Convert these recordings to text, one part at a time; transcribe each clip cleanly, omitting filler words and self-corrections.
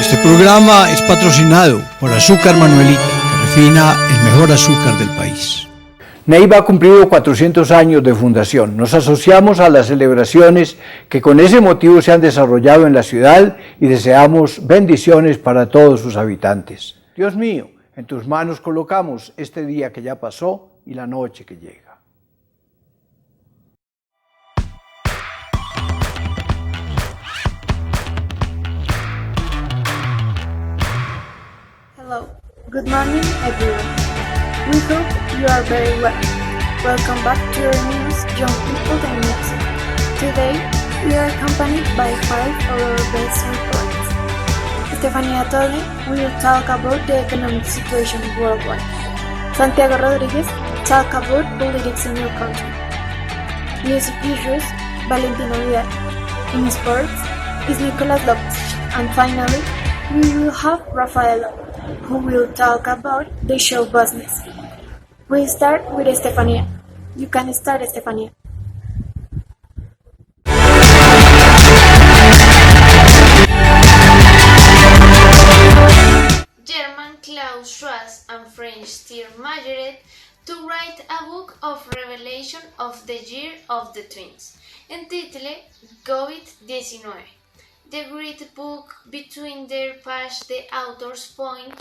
Este programa es patrocinado por Azúcar Manuelita, que refina el mejor azúcar del país. Neiva ha cumplido 400 años de fundación. Nos asociamos a las celebraciones que con ese motivo se han desarrollado en la ciudad y deseamos bendiciones para todos sus habitantes. Dios mío, en tus manos colocamos este día que ya pasó y la noche que llega. Hello, good morning everyone. We hope you are very well. Welcome back to your news, Young People and Music. Today, we are accompanied by 5 of our best reports. Estefania Tole will talk about the economic situation worldwide. Santiago Rodriguez talk about politics in your country. Music issues, Valentina Vidal. In sports, is Nicolás López. And finally, we will have Rafaela, who will talk about the show business. We'll start with Estefania. You can start, Estefania. German Klaus Schwab and French Stier majored to write a book of revelation of the year of the twins, entitled COVID-19. The great book between their past the authors point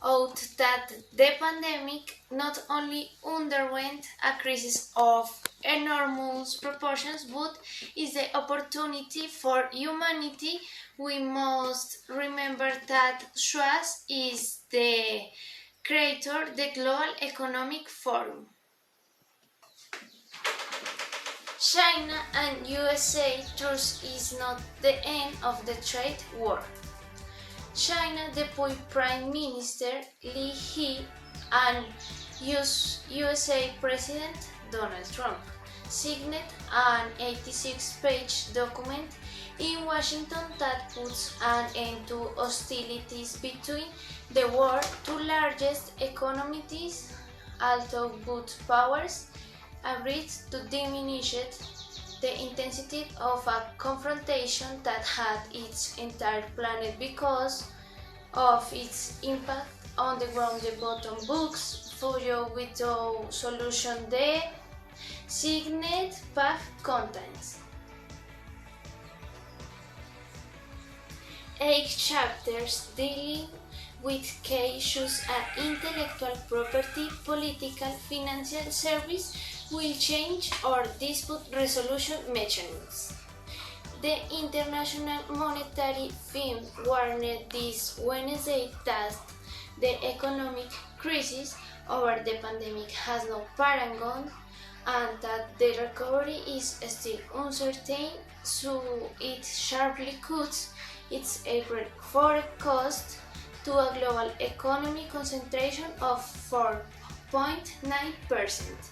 out that the pandemic not only underwent a crisis of enormous proportions but is the opportunity for humanity. We must remember that Schwab is the creator of the Global Economic Forum. China and USA truce is not the end of the trade war. China deputy Prime Minister Li He and USA President Donald Trump signed an 86-page document in Washington that puts an end to hostilities between the world's two largest economies, although both powers agreed to diminish the intensity of a confrontation that had its entire planet because of its impact on the ground. The bottom books follow without solution the signed pact contains 8 chapters dealing with key issues and intellectual property, political, financial service will change or dispute resolution mechanisms. The International Monetary Fund warned this Wednesday that the economic crisis over the pandemic has no paragon and that the recovery is still uncertain, so it sharply cuts its April forecast to a global economy concentration of 4.9%.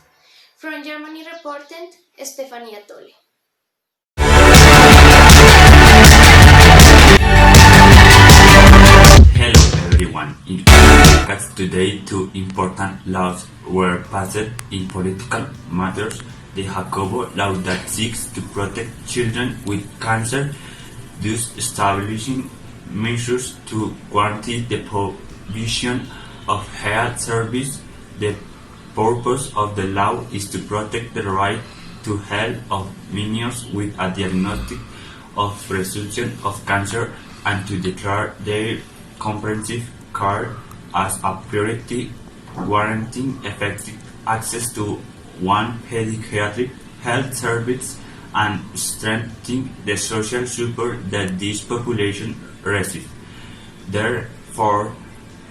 From Germany reported Estefania Tole. Hello everyone. In podcast today, 2 important laws were passed in political matters. The Jacobo law that seeks to protect children with cancer, thus establishing measures to guarantee the provision of health service. The purpose of the law is to protect the right to health of minors with a diagnosis of presumption of cancer and to declare their comprehensive care as a priority, guaranteeing effective access to one pediatric health service and strengthening the social support that this population receives. Therefore,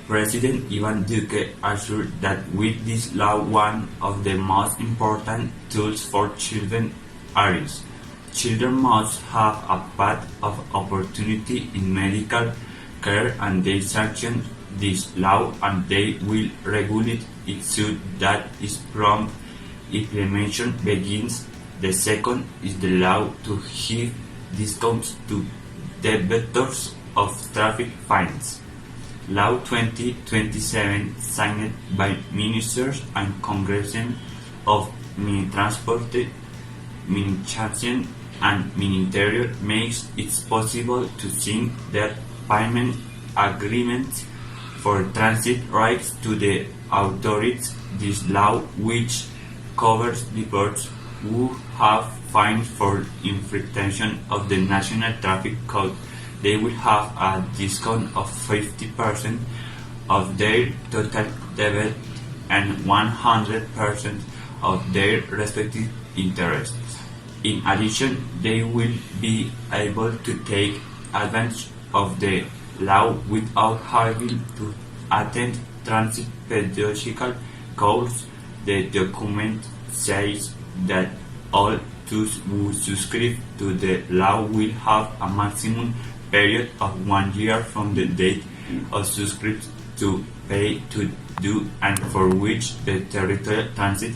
President Ivan Duque assured that with this law one of the most important tools for children areas. Children must have a path of opportunity in medical care and they sanction this law and they will regulate it so that its prompt implementation begins. The second is the law to give discounts to debtors of traffic fines. Law 2027, signed by ministers and congressmen of Transport, Transportation and Interior, makes it possible to sink debt payment agreement for transit rights to the authorities. This law, which covers deportees who have fines for infraction of the National Traffic Code, they will have a discount of 50% of their total debt and 100% of their respective interests. In addition, they will be able to take advantage of the law without having to attend transit pedagogical course. The document says that all those who subscribe to the law will have a maximum period of 1 year from the date of subscription to pay to do, and for which the territorial transit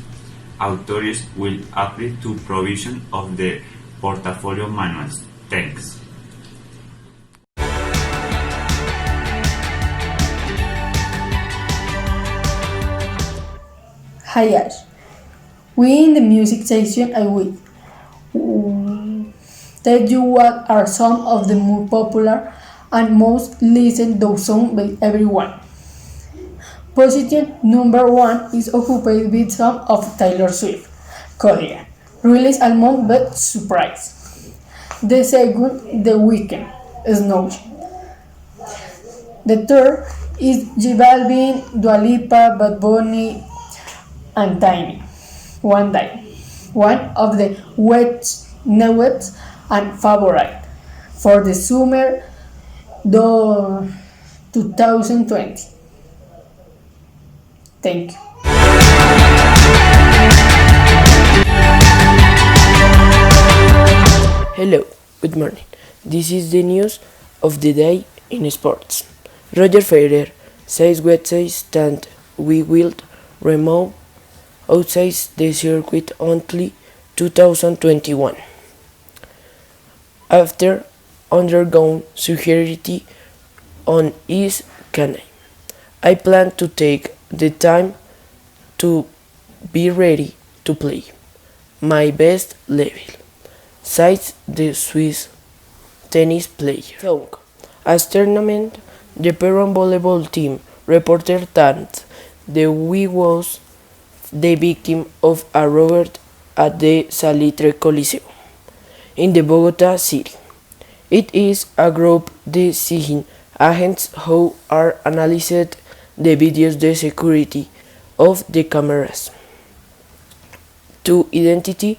authorities will apply to provision of the portfolio manuals. Thanks. Hi Ash. We in the music section I will tell you what are some of the more popular and most listened to songs by everyone. Position number 1 is occupied with some of Taylor Swift, Korea, released a month but surprise. The second, The Weeknd, Snow. The third is J Balvin, Dua Lipa, Bad Bunny, and Tiny, One Day, one of the newest and favorite for the summer 2020. Thank you. Hello, good morning. This is the news of the day in sports. Roger Federer says Wednesday that we will remove outside the circuit until 2021. After undergoing surgery on his canine, I plan to take the time to be ready to play my best level, says the Swiss tennis player. So, as tournament, the Peruvian volleyball team reported that the we was the victim of a robbery at the Salitre Coliseo in the Bogota city. It is a group decision agents who are analyzed the videos, the security of the cameras to identify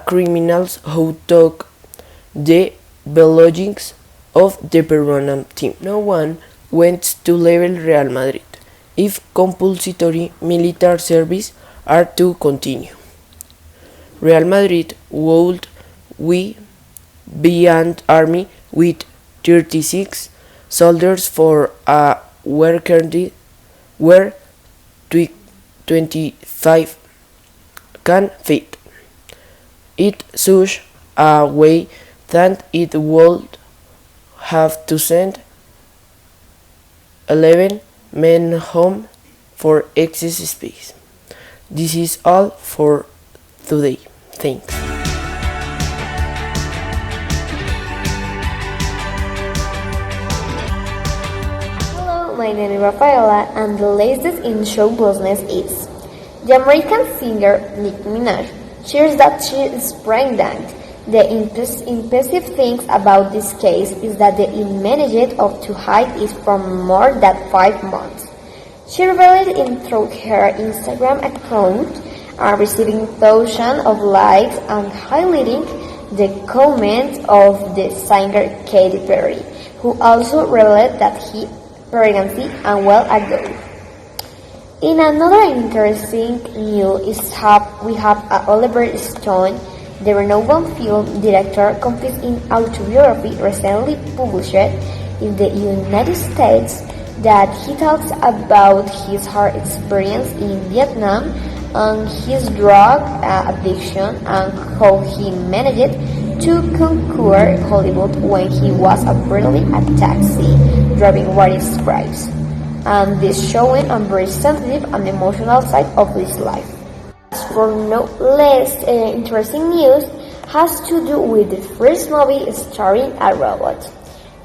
criminals who took the belongings of the Peruvian team. No one went to level Real Madrid if compulsory military service are to continue. Real Madrid would be an army with 36 soldiers for a worker where 25 can fit. It such a way that it would have to send 11 men home for excess space. This is all for today. Thanks. Hello, my name is Rafaela, and the latest in show business is the American singer Nicki Minaj shares that she is pregnant. The impressive thing about this case is that the managed to hide it for more than 5 months. She revealed it through her Instagram account, receiving thousands of likes and highlighting the comments of the singer Katy Perry, who also revealed that he pregnancy a while ago. In another interesting news we have Oliver Stone, the renowned film director, completes an autobiography recently published in the United States that he talks about his hard experience in Vietnam and his drug addiction and how he managed to conquer Hollywood when he was apparently a taxi driving what he describes. And this showing a very sensitive and emotional side of his life. For no less interesting news has to do with the first movie starring a robot.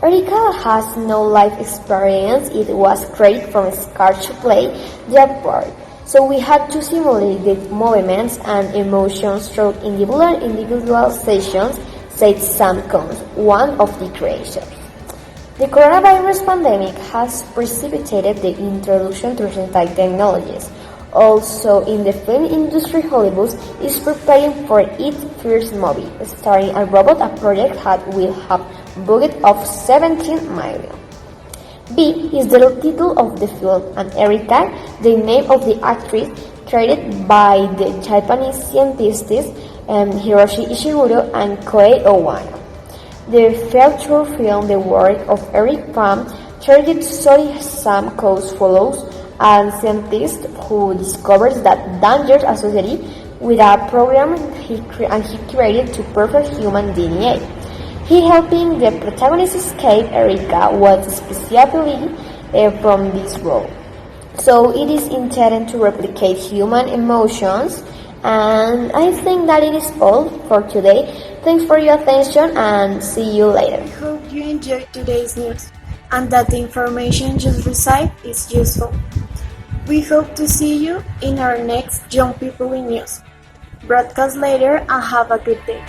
Erika has no life experience. It was created from scratch to play that part. So we had to simulate the movements and emotions through individual sessions, said Sam Combs, one of the creators. The coronavirus pandemic has precipitated the introduction to synthetic technologies. Also, in the film industry, Hollywood is preparing for its first movie, starring a robot, a project that will have a budget of $17 million. B is the title of the film, and Erika, the name of the actress, created by the Japanese scientists Hiroshi Ishiguro and Koei Owano. The feature film, the work of Eric Pram, targeted study Sam Combs follows a scientist who discovers that dangers associated with a program he created to perfect human DNA. He helping the protagonist escape. Erika was specifically from this role. So it is intended to replicate human emotions, and I think that it is all for today. Thanks for your attention and see you later. I hope you enjoyed today's news and that the information you received is useful. We hope to see you in our next Young People in News broadcast later, and have a good day.